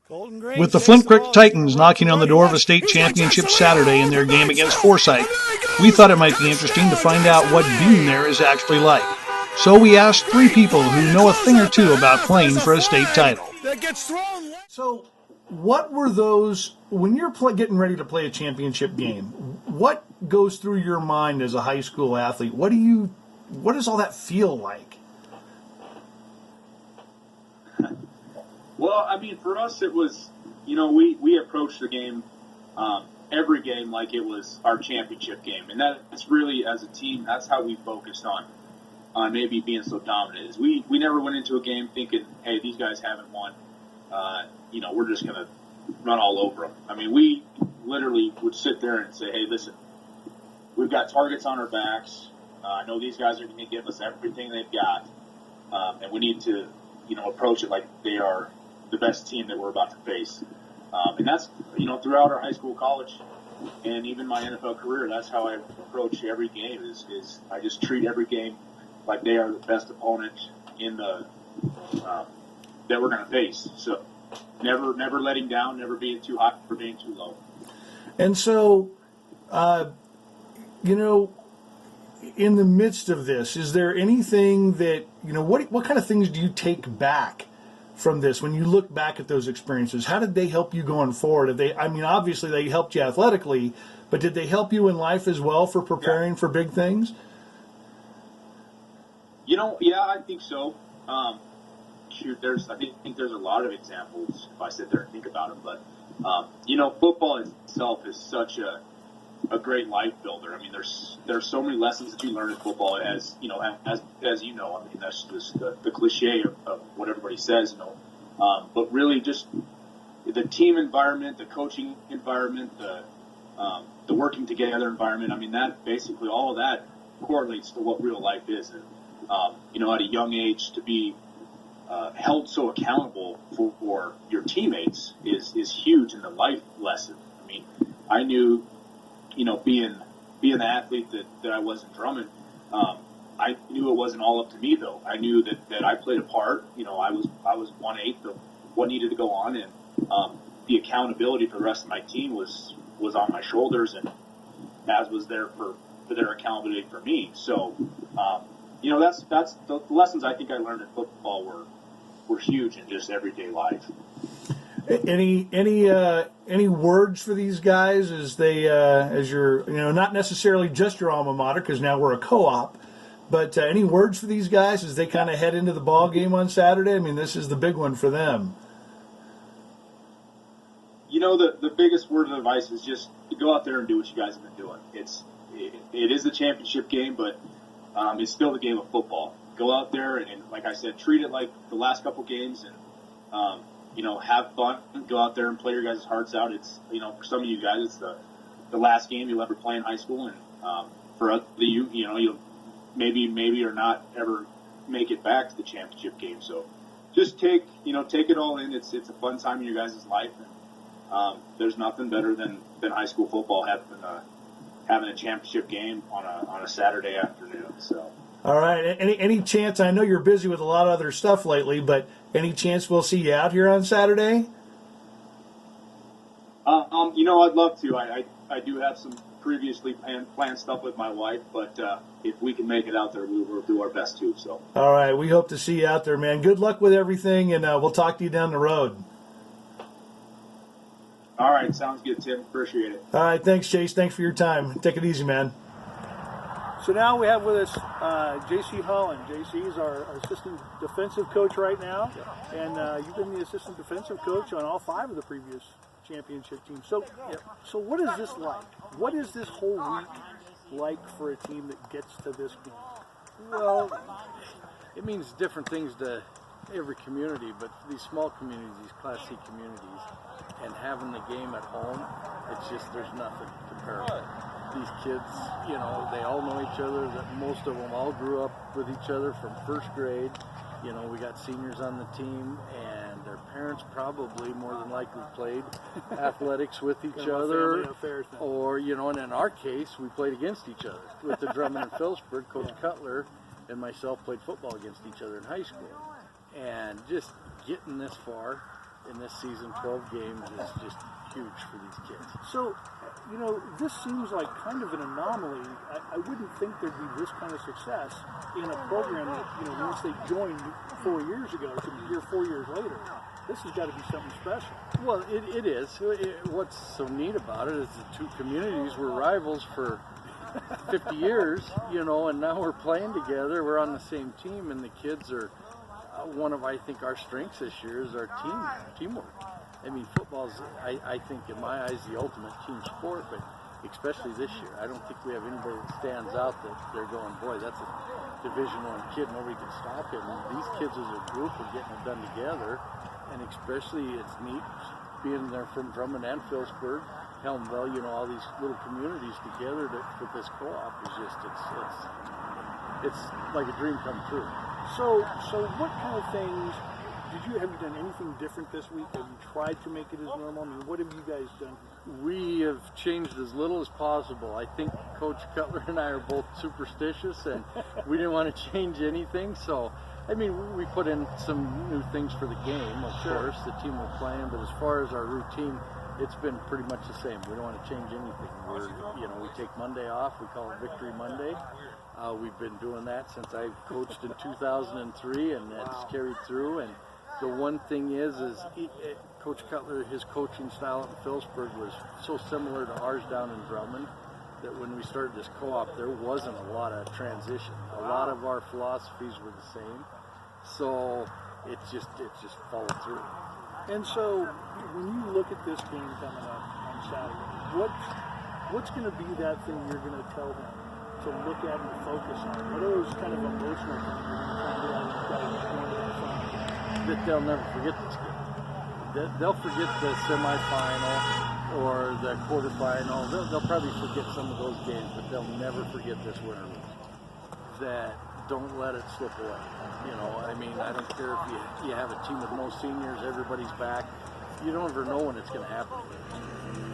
With the Flint Creek Titans knocking on the door of a state championship Saturday in their game against Forsyth, we thought it might be interesting to find out what being there is actually like. So we asked 3 people who know a thing or two about playing for a state title. So what were those, when you're getting ready to play a championship game, what goes through your mind as a high school athlete? What does all that feel like? Well, I mean, for us, it was, we approached the game, every game like it was our championship game. And that's really, as a team, that's how we focused on maybe being so dominant. Is we never went into a game thinking, hey, these guys haven't won. We're just going to run all over them. I mean, we literally would sit there and say, hey, listen, we've got targets on our backs. I know these guys are going to give us everything they've got. And we need to, approach it like they are the best team that we're about to face. And that's, throughout our high school, college, and even my NFL career, that's how I approach every game is I just treat every game like they are the best opponent in the that we're going to face. So never letting down, never being too high, never being too low. And so, in the midst of this, is there anything that, what kind of things do you take back from this when you look back at those experiences? How did they help you going forward? Obviously they helped you athletically, but did they help you in life as well for preparing for big things? Yeah, I think so. I think there's a lot of examples if I sit there and think about them. But, football itself is such a great life builder. I mean, there's so many lessons that you learn in football as you know. I mean, that's just the cliche of what everybody says, but really just the team environment, the coaching environment, the working together environment. I mean, that basically all of that correlates to what real life is. And, at a young age to be held so accountable for your teammates is huge in the life lesson. I mean, I knew, being the athlete that I was in Drummond, I knew it wasn't all up to me though. I knew that I played a part. I was 1/8 of what needed to go on, and the accountability for the rest of my team was on my shoulders, and as was there for their accountability for me. So, that's the lessons I think I learned in football were huge in just everyday life. Any words for these guys as they as you're not necessarily just your alma mater, because now we're a co-op, but any words for these guys as they kind of head into the ball game on Saturday? I mean, this is the big one for them. The biggest word of advice is just to go out there and do what you guys have been doing. It is a championship game, but it's still the game of football. Go out there and like I said, treat it like the last couple games, and have fun. Go out there and play your guys' hearts out. It's for some of you guys, it's the last game you'll ever play in high school, and for other you'll maybe or not ever make it back to the championship game. So just take it all in. It's a fun time in your guys' life, and there's nothing better than high school football having a championship game on a Saturday afternoon. So. All right. Any chance? I know you're busy with a lot of other stuff lately, but any chance we'll see you out here on Saturday? I'd love to. I do have some previously planned stuff with my wife, but if we can make it out there, we'll do our best too. So. All right. We hope to see you out there, man. Good luck with everything, and we'll talk to you down the road. All right. Sounds good, Tim. Appreciate it. All right. Thanks, Chase. Thanks for your time. Take it easy, man. So now we have with us J.C. Holland. J.C. is our assistant defensive coach right now, and you've been the assistant defensive coach on all 5 of the previous championship teams. So what is this like? What is this whole week like for a team that gets to this point? Well, it means different things to every community, but for these small communities, these Class C communities, and having the game at home, it's just, there's nothing comparable. These kids, they all know each other. That most of them all grew up with each other from first grade. We got seniors on the team, and their parents probably more than likely played athletics with each other. Or, and in our case, we played against each other. With the Drummond and Phillipsburg, Coach Cutler and myself played football against each other in high school. And just getting this far, in this season, 12 games is just huge for these kids. So, this seems like kind of an anomaly. I wouldn't think there'd be this kind of success in a program that, once they joined 4 years ago to be here 4 years later. This has got to be something special. Well, it is. What's so neat about it is the two communities were rivals for 50 years, and now we're playing together. We're on the same team, and the kids are one of, I think, our strengths this year is our teamwork. I mean, football's, I think, in my eyes, the ultimate team sport, but especially this year. I don't think we have anybody that stands out that they're going, boy, that's a Division I kid. Nobody can stop him. And these kids as a group are getting it done together, and especially it's neat being there from Drummond and Phillipsburg, Helmville, all these little communities together to put this co-op is just, it's like a dream come true. So what kind of things have you done anything different this week? Have you tried to make it as normal? I mean, what have you guys done? We have changed as little as possible. I think Coach Cutler and I are both superstitious, and we didn't want to change anything. So, I mean, we put in some new things for the game, of course, the team we're playing. But as far as our routine, it's been pretty much the same. We don't want to change anything. We take Monday off. We call it Victory Monday. We've been doing that since I coached in 2003, and it's carried through. And the one thing is Coach Cutler, his coaching style at Phillipsburg was so similar to ours down in Drummond that when we started this co-op, there wasn't a lot of transition. A lot of our philosophies were the same, so it just followed through. And so, when you look at this game coming up on Saturday, what's going to be that thing you're going to tell them to look at and focus on? What are those kind of emotional things you're going to try to do that they'll never forget this game? They'll forget the semifinal or the quarterfinal. They'll probably forget some of those games, but they'll never forget this win or lose. That don't let it slip away. I mean, I don't care if you have a team with no seniors, everybody's back. You don't ever know when it's going to happen.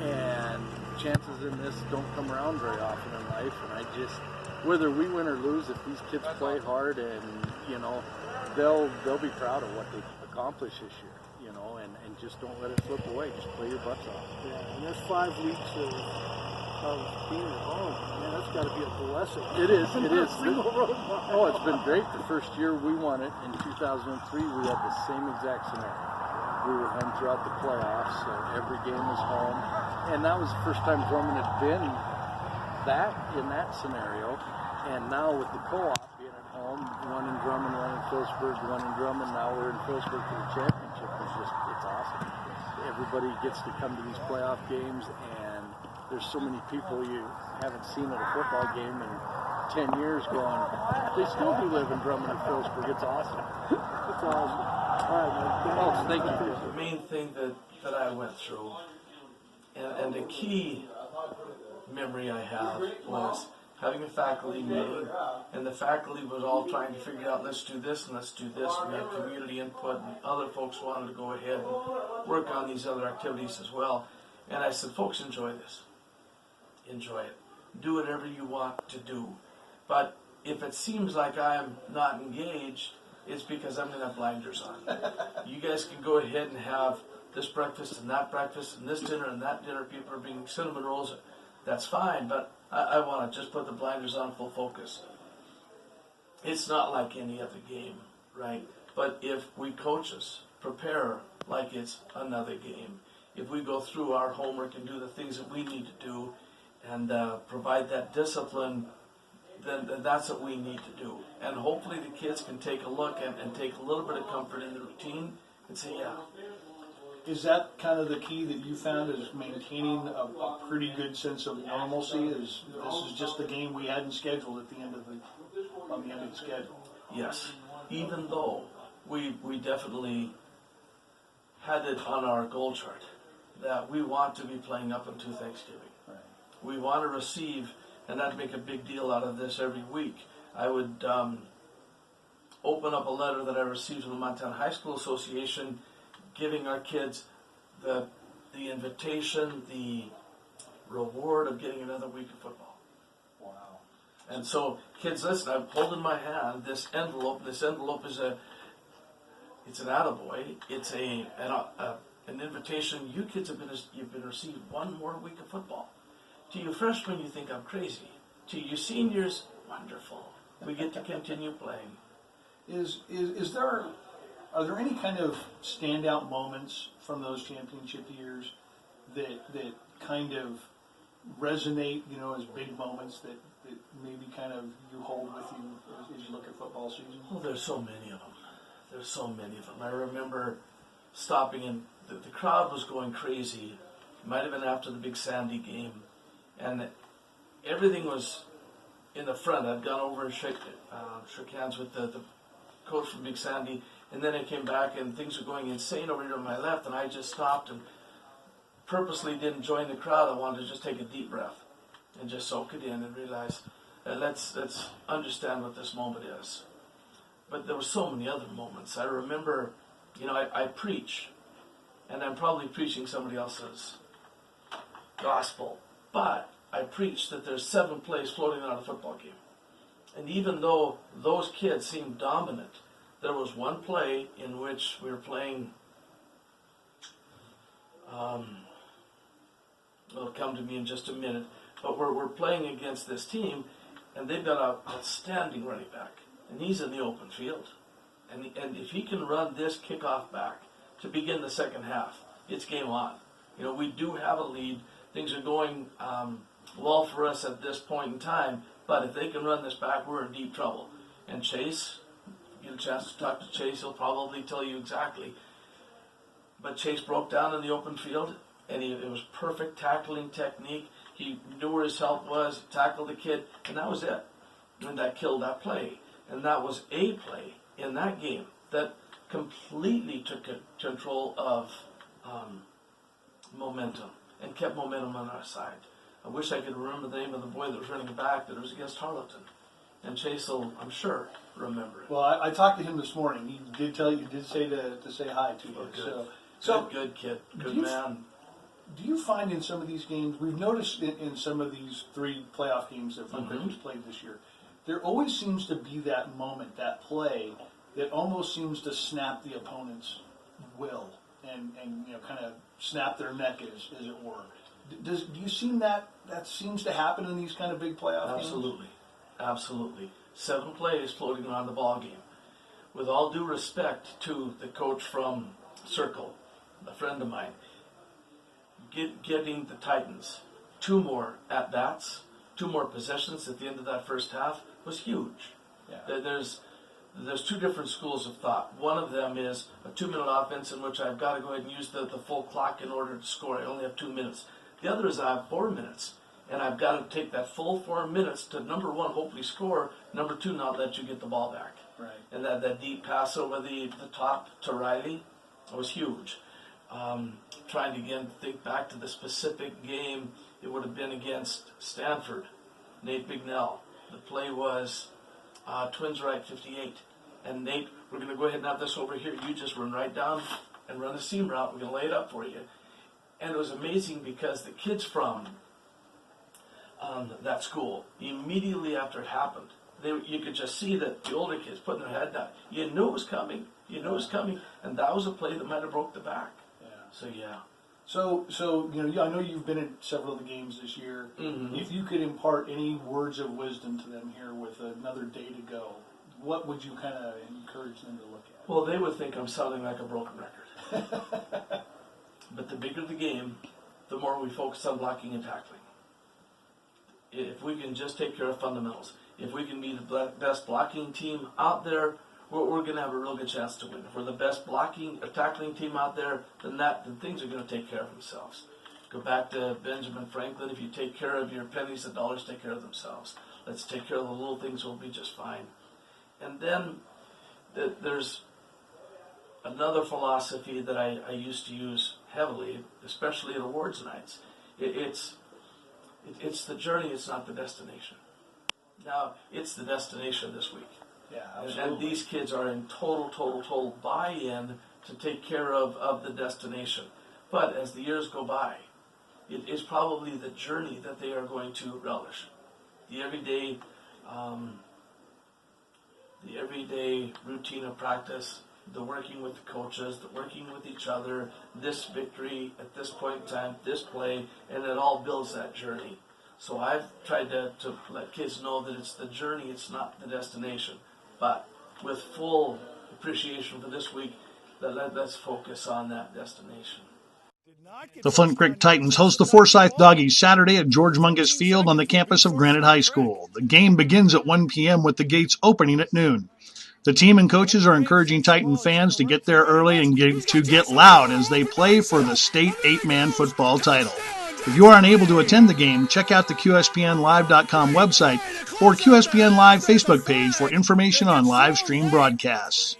And chances in this don't come around very often in life. And whether we win or lose, if these kids play hard and, they'll be proud of what they've accomplished this year, and just don't let it slip away. Just play your butts off. Yeah, and there's 5 weeks of being at home. Man, that's got to be a blessing. It is. Oh, it's been great. The first year we won it in 2003, we had the same exact scenario. We were home throughout the playoffs, so every game was home. And that was the first time Drummond had been in that scenario. And now with the co-op being at home, one in Drummond, one in Phillipsburg, one in Drummond, now we're in Phillipsburg for the championship. It's awesome. Everybody gets to come to these playoff games, and there's so many people you haven't seen at a football game in 10 years going, they still do live in Drummond and Phillipsburg. It's awesome. It's awesome. All right, man. Oh, thank you. The main thing that I went through, and the key memory I have was having a faculty meeting, and the faculty was all trying to figure out, let's do this and let's do this. We had community input, and other folks wanted to go ahead and work on these other activities as well. And I said, folks, enjoy this. Enjoy it. Do whatever you want to do. But if it seems like I'm not engaged, it's because I'm going to have blinders on. You guys can go ahead and have this breakfast and this dinner and that dinner. People are being cinnamon rolls. That's fine, but I want to just put the blinders on, full focus. It's not like any other game, right? But if we coaches prepare like it's another game, if we go through our homework and do the things that we need to do and provide that discipline, then that's what we need to do. And hopefully the kids can take a look and take a little bit of comfort in the routine and say, yeah. Is that kind of the key that you found, is maintaining a pretty good sense of normalcy? This is just the game we hadn't scheduled on the end of the schedule? Yes. Even though we definitely had it on our goal chart that we want to be playing up until Thanksgiving. Right. We want to receive, and I'd make a big deal out of this every week. I would open up a letter that I received from the Montana High School Association giving our kids the invitation, the reward of getting another week of football. Wow. And so, kids, listen, I'm holding my hand, this envelope is it's an attaboy. It's an invitation. You kids you've been received one more week of football. To you freshmen, you think I'm crazy. To you seniors, wonderful. We get to continue playing. Are there any kind of standout moments from those championship years that kind of resonate, as big moments that maybe kind of you hold with you as you look at football season? Oh, there's so many of them. There's so many of them. I remember stopping and the crowd was going crazy. It might have been after the Big Sandy game, and everything was in the front. I'd gone over and shook hands with the coach from Big Sandy, and then I came back and things were going insane over here on my left, and I just stopped and purposely didn't join the crowd. I wanted to just take a deep breath and just soak it in and realize let's understand what this moment is. But there were so many other moments. I remember, I preach, and I'm probably preaching somebody else's gospel, but I preach that there's 7 plays floating on a football game. And even though those kids seemed dominant, there was one play in which we were playing, it'll come to me in just a minute, but we're playing against this team, and they've got an outstanding running back, and he's in the open field. And if he can run this kickoff back to begin the second half, it's game on. We do have a lead. Things are going well for us at this point in time, but if they can run this back, we're in deep trouble. And Chase, get a chance to talk to Chase, he'll probably tell you exactly. But Chase broke down in the open field, and it was perfect tackling technique. He knew where his help was, tackled the kid, and that was it. And that killed that play. And that was a play in that game that completely took control of momentum and kept momentum on our side. I wish I could remember the name of the boy that was running back that was against Harleton. And Chase will, I'm sure, remember it. Well, I talked to him this morning. He did say to say hi to you. Oh, So good kid, good man. Do you find in some of these games, we've noticed in some of these 3 playoff games that Fun Creek has played this year, there always seems to be that moment, that play, that almost seems to snap the opponent's will and kind of snap their neck, as it were. Do you see that seems to happen in these kind of big playoff games? Absolutely. 7 plays floating around the ball game. With all due respect to the coach from Circle, a friend of mine, getting the Titans 2 more at-bats, 2 more possessions at the end of that first half was huge. Yeah. There's 2 different schools of thought. One of them is a 2-minute offense in which I've got to go ahead and use the full clock in order to score. I only have 2 minutes. The other is I have 4 minutes, and I've got to take that full 4 minutes to, number 1, hopefully score, number 2, not let you get the ball back. Right. And that deep pass over the top to Riley was huge. Trying to again think back to the specific game, it would have been against Stanford, Nate Bignell. The play was Twins right 58. And Nate, we're going to go ahead and have this over here. You just run right down and run a seam route. We're going to lay it up for you. And it was amazing because the kids from that school, immediately after it happened, you could just see that the older kids putting their head down. You knew it was coming. And that was a play that might have broke the back. Yeah. So, yeah. So I know you've been in several of the games this year. Mm-hmm. If you could impart any words of wisdom to them here with another day to go, what would you kind of encourage them to look at? Well, they would think I'm sounding like a broken record. But the bigger the game, the more we focus on blocking and tackling. If we can just take care of fundamentals, if we can be the best blocking team out there, we're going to have a real good chance to win. If we're the best blocking or tackling team out there, then things are going to take care of themselves. Go back to Benjamin Franklin. If you take care of your pennies, the dollars take care of themselves. Let's take care of the little things. We'll be just fine. And then there's another philosophy that I used to use heavily, especially at awards nights. It's the journey. It's not the destination. Now it's the destination this week. Yeah, absolutely. And these kids are in total buy-in to take care of the destination. But as the years go by, it is probably the journey that they are going to relish. The everyday routine of practice, the working with the coaches, the working with each other, this victory at this point in time, this play, and it all builds that journey. So I've tried to let kids know that it's the journey, it's not the destination. But with full appreciation for this week, let's focus on that destination. The Flint Creek Titans host the Forsyth Doggies Saturday at George Mungus Field on the campus of Granite High School. The game begins at 1 p.m. with the gates opening at noon. The team and coaches are encouraging Titan fans to get there early and get loud as they play for the state 8-man football title. If you are unable to attend the game, check out the QSPNLive.com website or QSPN Live Facebook page for information on live stream broadcasts.